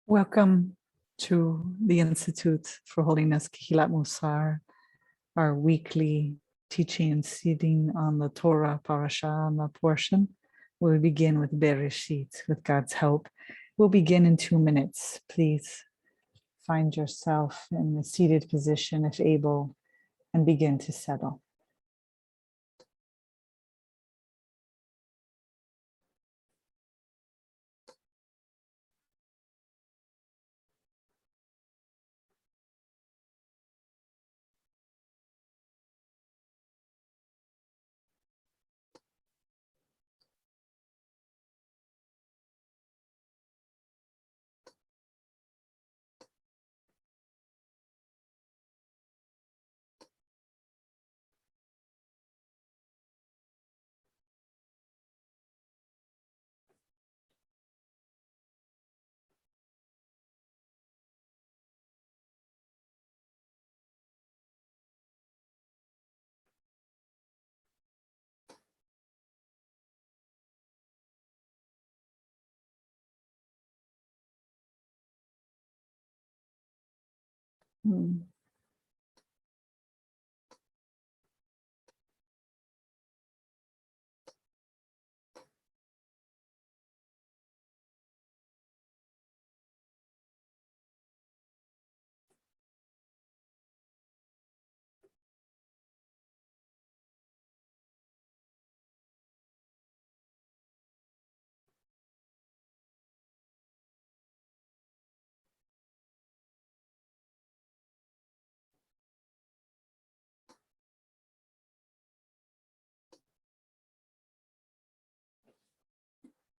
Welcome to the Institute for Holiness, Kehilat Mussar, our weekly teaching and seeding on the Torah parasha, on the portion. We'll begin with Bereishit, with God's help. We'll begin in 2 minutes. Please find yourself in a seated position if able, and begin to settle.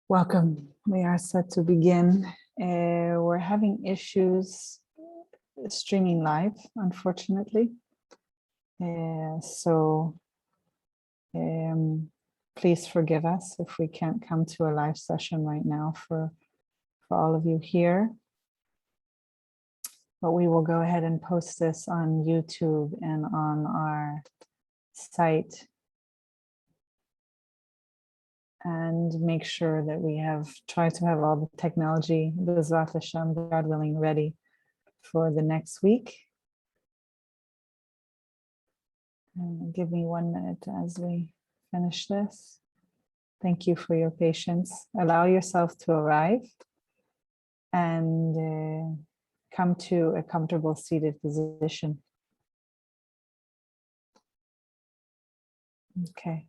Welcome. We are set to begin. We're having issues streaming live, unfortunately. Please forgive us if we can't come to a live session right now for all of you here. But we will go ahead and post this on YouTube and on our site, and make sure that we try to have all the technology, B'ezrat Hashem, God willing, ready for the next week. Give me 1 minute as we finish this. Thank you for your patience. Allow yourself to arrive and come to a comfortable seated position. Okay.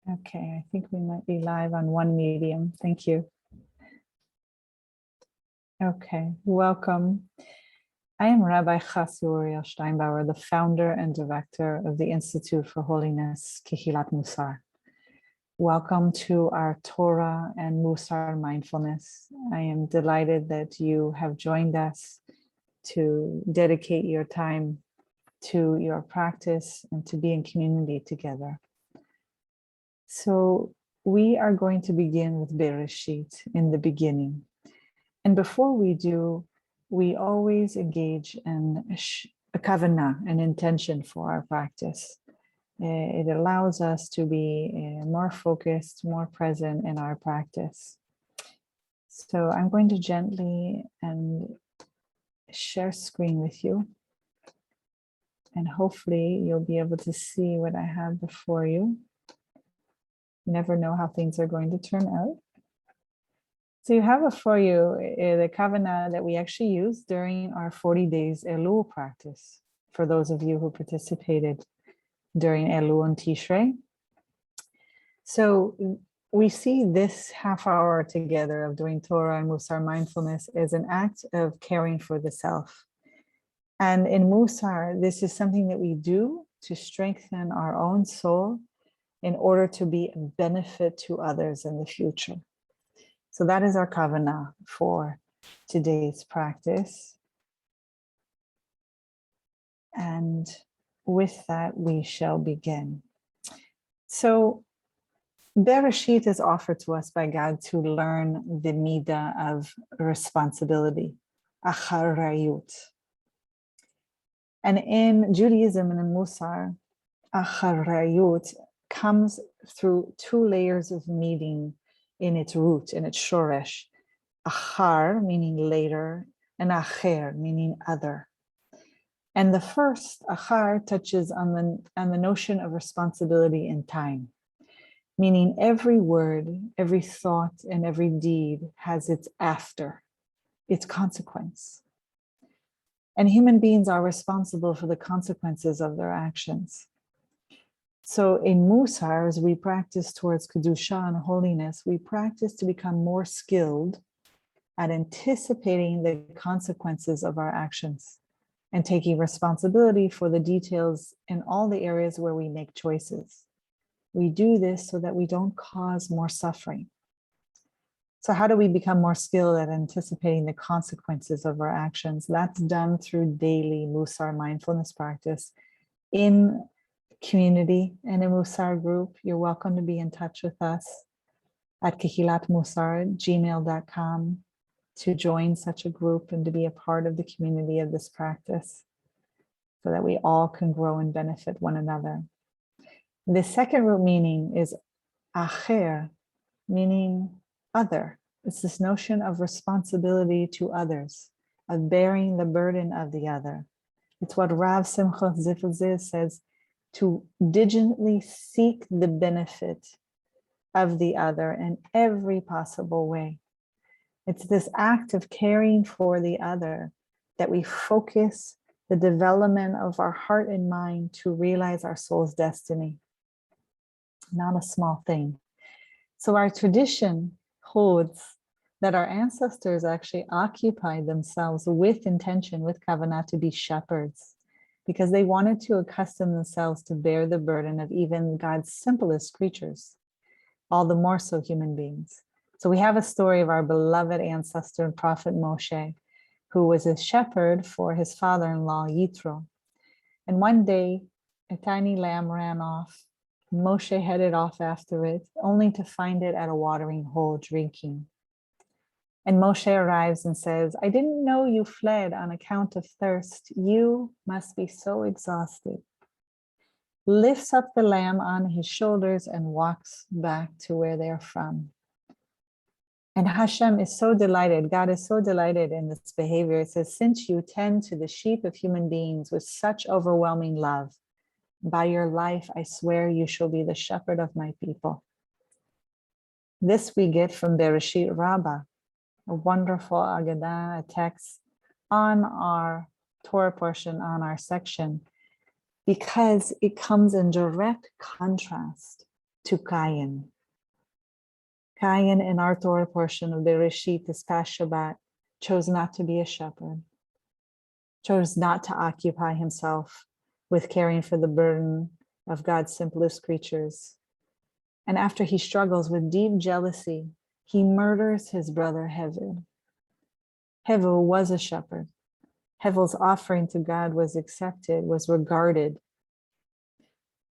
Okay, I think we might be live on one medium. Thank you. Okay, welcome. I am Rabbi Chasya Steinbauer, the founder and director of the Institute for Holiness, Kehilat Mussar. Welcome to our Torah and Mussar Mindfulness. I am delighted that you have joined us to dedicate your time to your practice and to be in community together. So we are going to begin with Bereishit, in the beginning. And before we do, we always engage in a kavanah, an intention for our practice. It allows us to be more focused, more present in our practice. So I'm going to gently share screen with you. And hopefully you'll be able to see what I have before you. You never know how things are going to turn out. So you have before you the kavanah that we actually use during our 40 days Elul practice, for those of you who participated during Elul and Tishrei. So we see this half hour together of doing Torah and Mussar Mindfulness as an act of caring for the self. And in Mussar, this is something that we do to strengthen our own soul in order to be a benefit to others in the future. So that is our kavanah for today's practice. And with that, we shall begin. So Bereishit is offered to us by God to learn the midah of responsibility, acharayut. And in Judaism and in Mussar, acharayut, comes through two layers of meaning in its root, in its shoresh. Achar, meaning later, and acher, meaning other. And the first, achar, touches on the notion of responsibility in time, meaning every word, every thought, and every deed has its after, its consequence. And human beings are responsible for the consequences of their actions. So in Mussar, as we practice towards Kedusha and holiness, we practice to become more skilled at anticipating the consequences of our actions and taking responsibility for the details in all the areas where we make choices. We do this so that we don't cause more suffering. So how do we become more skilled at anticipating the consequences of our actions? That's done through daily Mussar mindfulness practice in community and a Mussar group. You're welcome to be in touch with us at kehilatmussar@gmail.com to join such a group and to be a part of the community of this practice so that we all can grow and benefit one another. The second root meaning is acher, meaning other. It's this notion of responsibility to others, of bearing the burden of the other. It's what Rav Simcha Zifazir says, to diligently seek the benefit of the other in every possible way. It's this act of caring for the other that we focus the development of our heart and mind to realize our soul's destiny. Not a small thing. So our tradition holds that our ancestors actually occupied themselves with intention, with kavanah, to be shepherds, because they wanted to accustom themselves to bear the burden of even God's simplest creatures, all the more so human beings. So we have a story of our beloved ancestor, Prophet Moshe, who was a shepherd for his father-in-law, Yitro. And one day, a tiny lamb ran off. Moshe headed off after it, only to find it at a watering hole drinking. And Moshe arrives and says, I didn't know you fled on account of thirst. You must be so exhausted. Lifts up the lamb on his shoulders and walks back to where they're from. And Hashem is so delighted, God is so delighted in this behavior. It says, since you tend to the sheep of human beings with such overwhelming love, by your life, I swear you shall be the shepherd of my people. This we get from Bereishit Rabbah, a wonderful Agadah, a text on our Torah portion, on our section, because it comes in direct contrast to Cain. Cain, in our Torah portion of Bereishit this past Shabbat, chose not to be a shepherd, chose not to occupy himself with caring for the burden of God's simplest creatures. And after he struggles with deep jealousy, he murders his brother Hevel. Hevel was a shepherd. Hevel's offering to God was accepted, was regarded.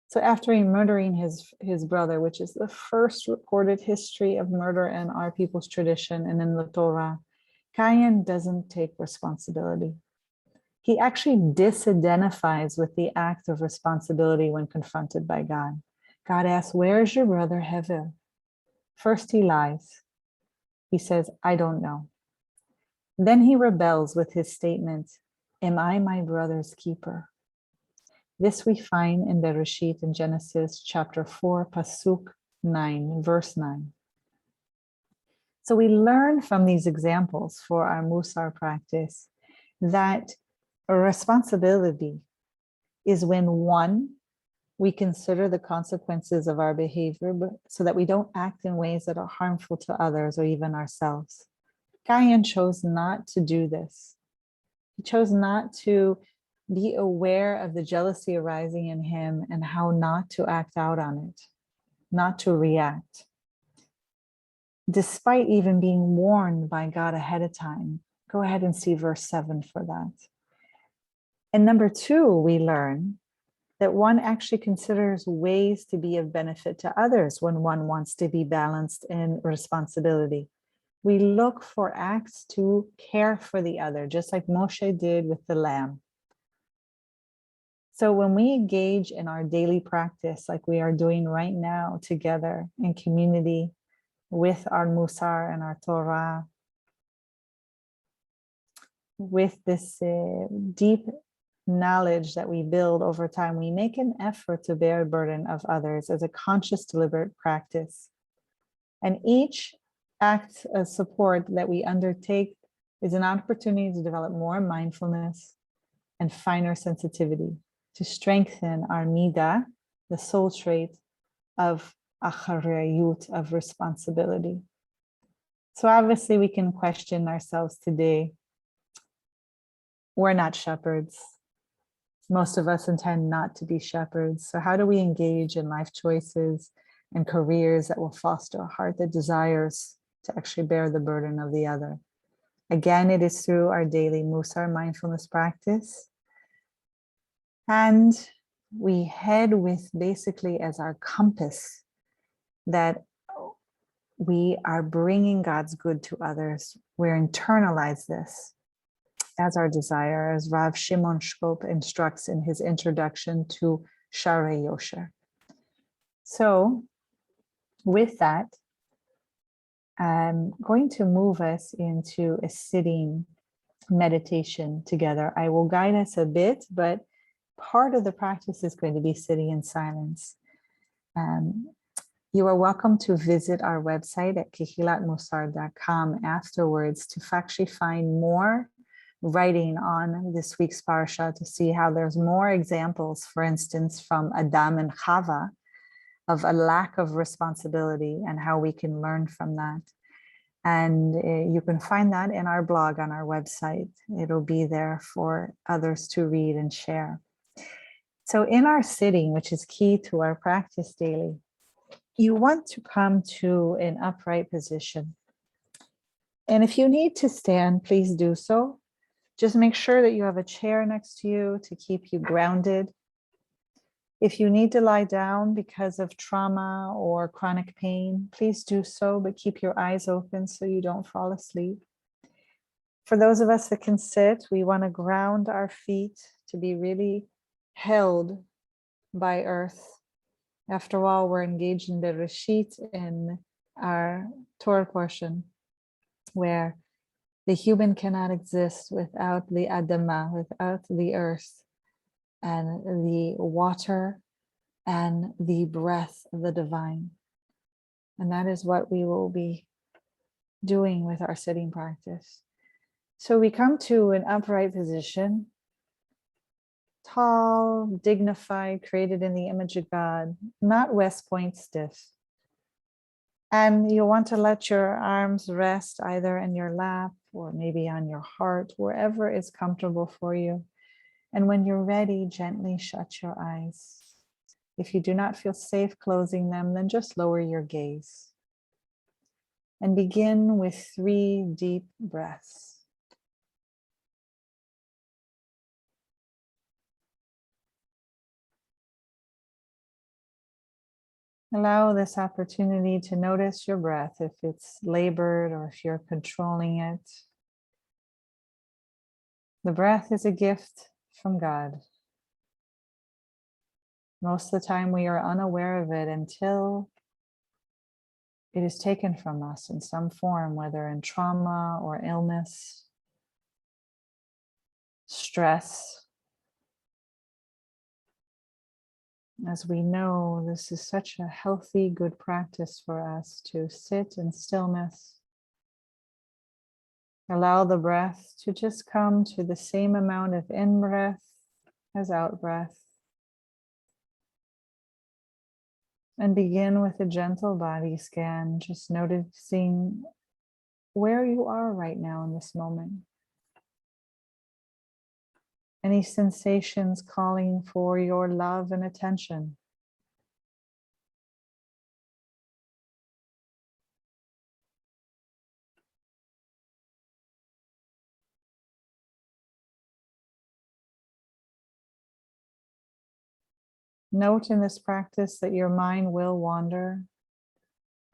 So after murdering his brother, which is the first recorded history of murder in our people's tradition and in the Torah, Cain doesn't take responsibility. He actually disidentifies with the act of responsibility when confronted by God. God asks, where's your brother Hevel? First he lies. He says, I don't know. Then he rebels with his statement, am I my brother's keeper? This we find in Bereishit in Genesis chapter 4, Pasuk 9, verse 9. So we learn from these examples for our Mussar practice that a responsibility is when, one, we consider the consequences of our behavior so that we don't act in ways that are harmful to others or even ourselves. Cain chose not to do this. He chose not to be aware of the jealousy arising in him and how not to act out on it, not to react, despite even being warned by God ahead of time. Go ahead and see verse 7 for that. And number two, we learn that one actually considers ways to be of benefit to others when one wants to be balanced in responsibility. We look for acts to care for the other, just like Moshe did with the lamb. So when we engage in our daily practice, like we are doing right now together in community with our Mussar and our Torah, with this deep knowledge that we build over time, we make an effort to bear the burden of others as a conscious, deliberate practice. And each act of support that we undertake is an opportunity to develop more mindfulness and finer sensitivity, to strengthen our midah, the soul trait of acharayut, of responsibility. So obviously we can question ourselves today. We're not shepherds. Most of us intend not to be shepherds. So how do we engage in life choices and careers that will foster a heart that desires to actually bear the burden of the other? Again, it is through our daily Mussar mindfulness practice. And we head with basically as our compass that we are bringing God's good to others. We're internalize this as our desire, as Rav Shimon Shkop instructs in his introduction to Sharei Yosher. So with that, I'm going to move us into a sitting meditation together. I will guide us a bit, but part of the practice is going to be sitting in silence. You are welcome to visit our website at kehilatmussar.com afterwards to actually find more writing on this week's parsha, to see how there's more examples, for instance, from Adam and Chava, of a lack of responsibility and how we can learn from that. And you can find that in our blog on our website. It'll be there for others to read and share. So in our sitting, which is key to our practice daily, you want to come to an upright position. And if you need to stand, please do so. Just make sure that you have a chair next to you to keep you grounded. If you need to lie down because of trauma or chronic pain, please do so, but keep your eyes open so you don't fall asleep. For those of us that can sit, we want to ground our feet to be really held by earth. After all, we're engaged in Bereishit in our Torah portion, where the human cannot exist without the Adamah, without the earth and the water and the breath of the divine. And that is what we will be doing with our sitting practice. So we come to an upright position, tall, dignified, created in the image of God, not West Point stiff. And you want to let your arms rest either in your lap or maybe on your heart, wherever is comfortable for you. And when you're ready, gently shut your eyes. If you do not feel safe closing them, then just lower your gaze. And begin with 3 deep breaths. Allow this opportunity to notice your breath, if it's labored or if you're controlling it. The breath is a gift from God. Most of the time we are unaware of it until it is taken from us in some form, whether in trauma or illness, stress. As we know, this is such a healthy, good practice for us to sit in stillness. Allow the breath to just come to the same amount of in-breath as out-breath. And begin with a gentle body scan, just noticing where you are right now in this moment. Any sensations calling for your love and attention? Note in this practice that your mind will wander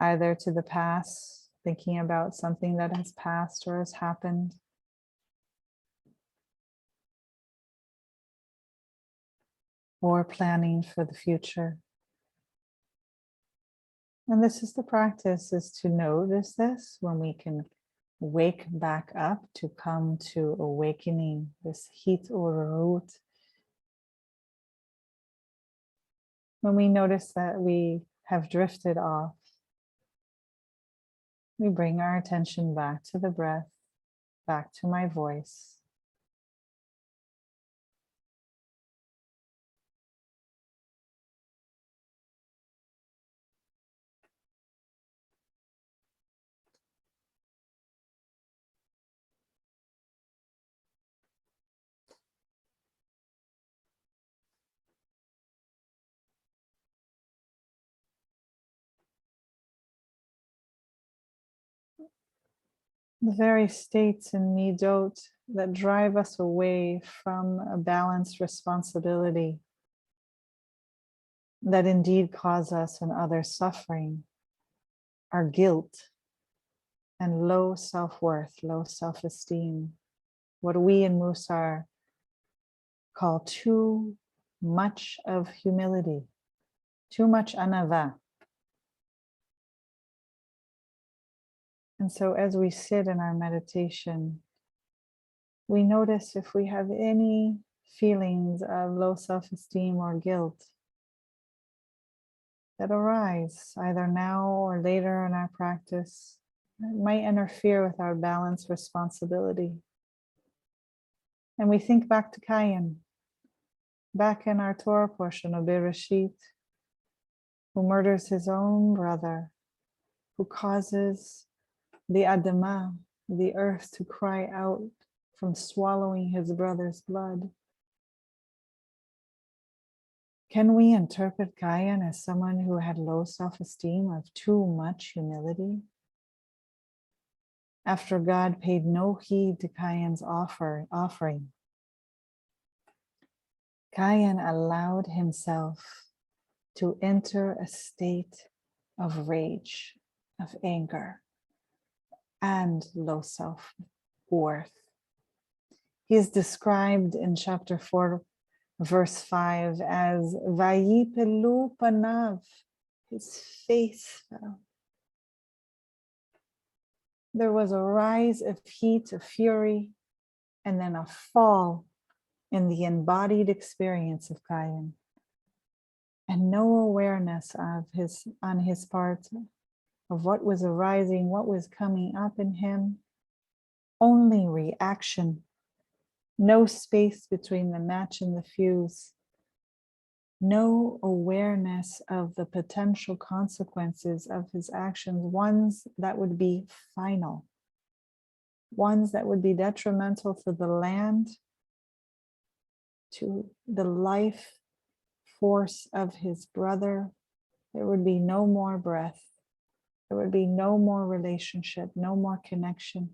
either to the past, thinking about something that has passed or has happened, or planning for the future. And this is the practice, is to notice this when we can wake back up, to come to awakening, this hit or root. When we notice that we have drifted off, we bring our attention back to the breath, back to my voice. The very states in midot that drive us away from a balanced responsibility, that indeed cause us and others suffering, are guilt and low self-worth, low self-esteem, what we in Mussar call too much of humility, too much anava. And so as we sit in our meditation, we notice if we have any feelings of low self-esteem or guilt that arise either now or later in our practice, it might interfere with our balanced responsibility. And we think back to Cain, back in our Torah portion of Bereishit, who murders his own brother, who causes the Adamah, the earth, to cry out from swallowing his brother's blood. Can we interpret Cain as someone who had low self-esteem, of too much humility? After God paid no heed to Cain's offering, Cain allowed himself to enter a state of rage, of anger, and low self-worth. He is described in chapter 4, verse 5 as Vayipelu panav, his face fell. There was a rise of heat, of fury, and then a fall in the embodied experience of Cain. And no awareness on his part of what was arising, what was coming up in him. Only reaction. No space between the match and the fuse. No awareness of the potential consequences of his actions, ones that would be final, ones that would be detrimental to the land, to the life force of his brother. There would be no more breath. There would be no more relationship, no more connection.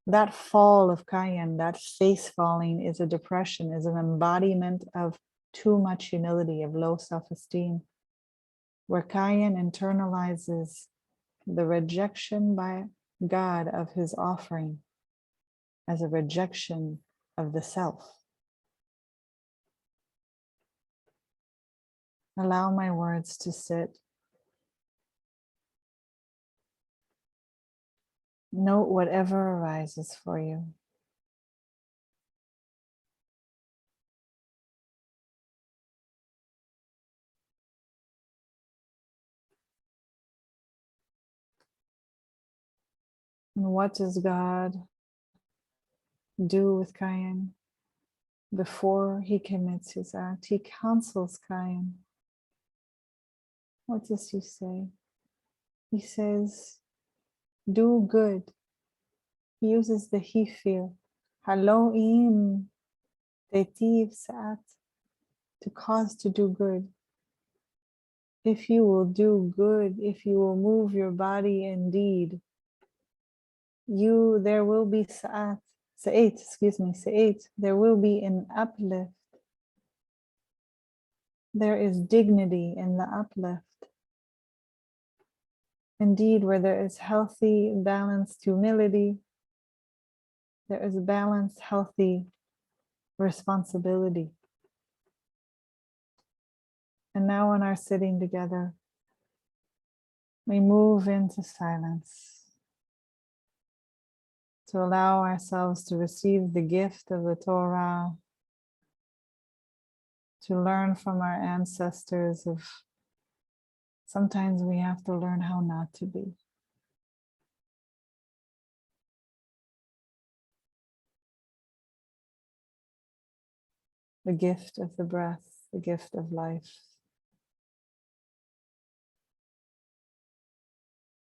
That fall of Cain, that face falling, is a depression, is an embodiment of too much humility, of low self-esteem, where Cain internalizes the rejection by God of his offering as a rejection of the self. Allow my words to sit. Note whatever arises for you. And what does God do with Cain before he commits his act? He counsels Cain. What does he say? He says, do good. He uses the hifir, haloim tetiv sa'at, to cause to do good. If you will do good, if you will move your body indeed, there will be sa'at, there will be an uplift. There is dignity in the uplift. Indeed, where there is healthy, balanced humility, there is balanced, healthy responsibility. And now in our sitting together, we move into silence to allow ourselves to receive the gift of the Torah, to learn from our ancestors of sometimes we have to learn how not to be. The gift of the breath, the gift of life.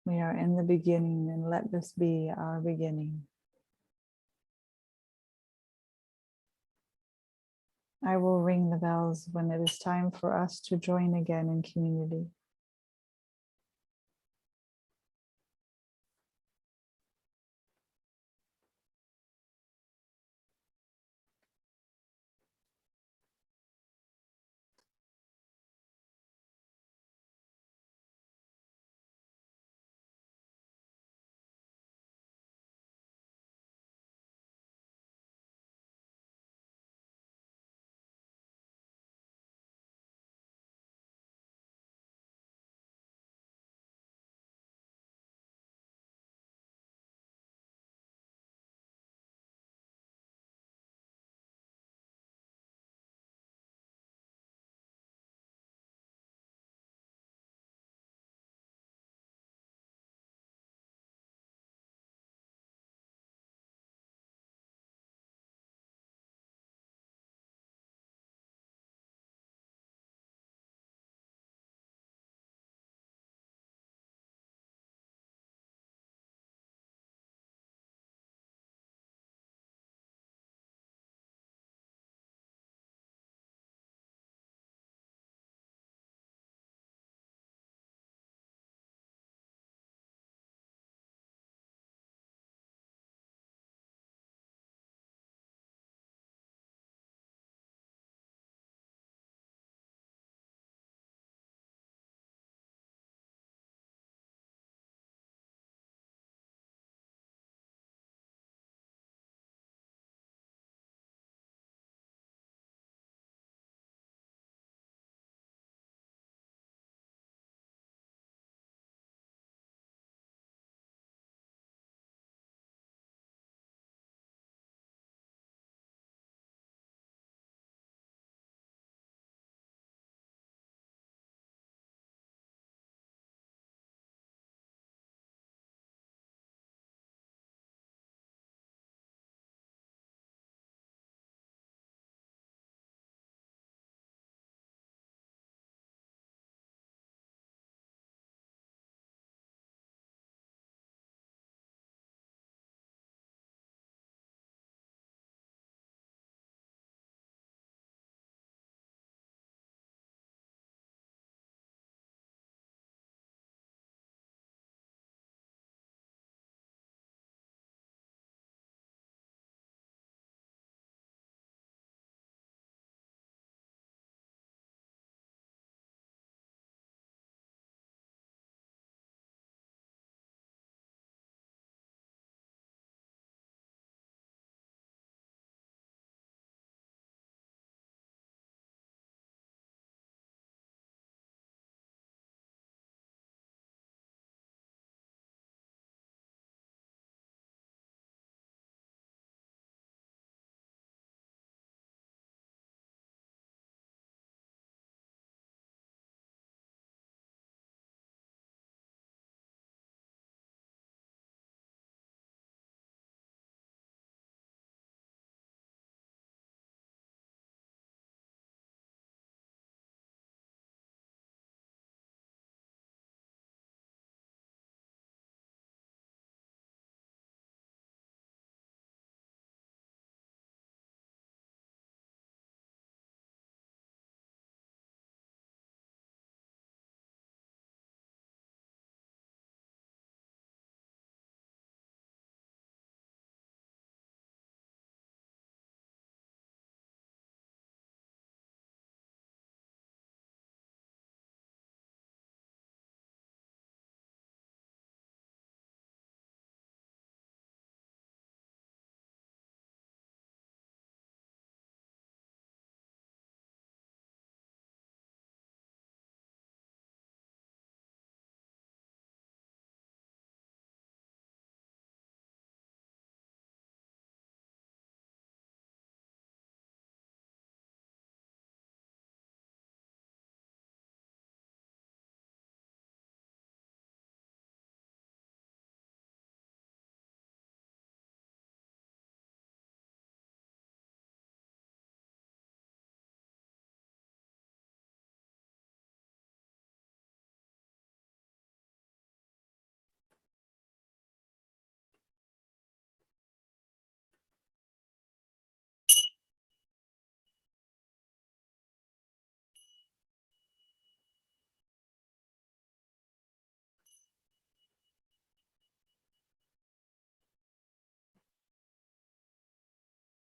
We are in the beginning, and let this be our beginning. I will ring the bells when it is time for us to join again in community.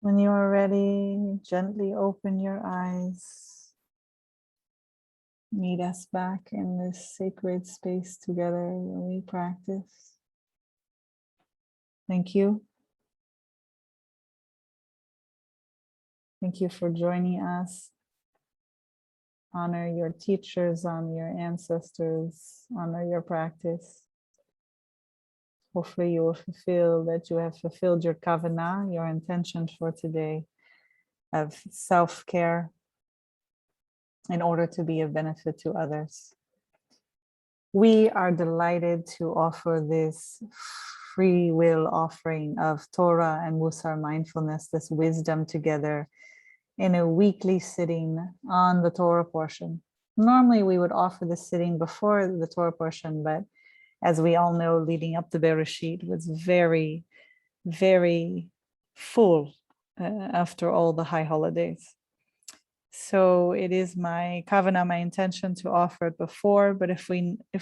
When you are ready, gently open your eyes. Meet us back in this sacred space together where we practice. Thank you. Thank you for joining us. Honor your teachers, honor your ancestors, honor your practice. Hopefully you will fulfill that you have fulfilled your kavanah, your intention for today of self-care in order to be of benefit to others. We are delighted to offer this free will offering of Torah and Mussar Mindfulness, this wisdom together in a weekly sitting on the Torah portion. Normally we would offer the sitting before the Torah portion, but as we all know, leading up to Bereishit was very, very full after all the high holidays. So it is my kavanah, my intention to offer it before, but if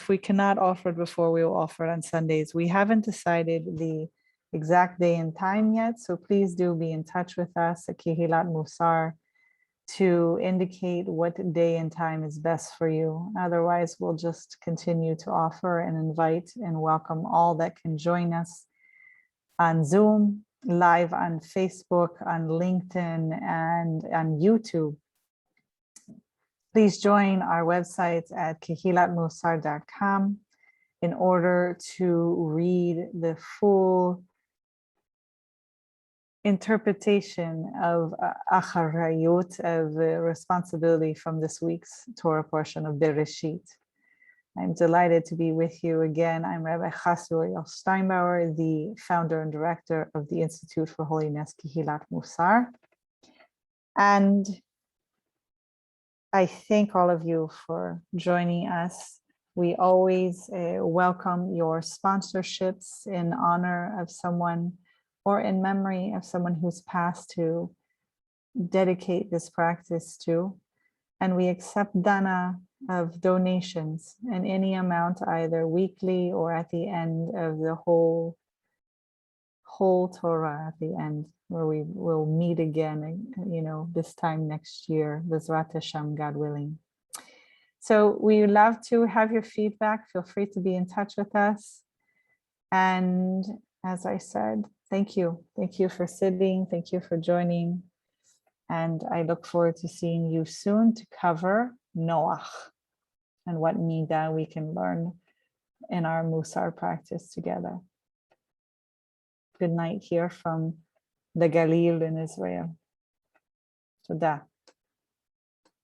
we cannot offer it before, we will offer it on Sundays. We haven't decided the exact day and time yet, so please do be in touch with us at Kehilat Mussar to indicate what day and time is best for you. Otherwise, we'll just continue to offer and invite and welcome all that can join us on Zoom, live on Facebook, on LinkedIn, and on YouTube. Please join our website at kehilatmussar.com in order to read the full interpretation of acharayut, of responsibility from this week's Torah portion of Bereishit. I'm delighted to be with you again. I'm Rabbi Chasya Steinbauer, the founder and director of the Institute for Holiness, Kehilat Mussar. And I thank all of you for joining us. We always welcome your sponsorships in honor of someone or in memory of someone who's passed to dedicate this practice to. And we accept dana of donations in any amount, either weekly or at the end of the whole Torah at the end, where we will meet again, this time next year, B'ezrat Hashem, God willing. So we would love to have your feedback. Feel free to be in touch with us. And as I said, thank you. Thank you for sitting. Thank you for joining. And I look forward to seeing you soon to cover Noach and what midah we can learn in our Mussar practice together. Good night here from the Galil in Israel. Todah.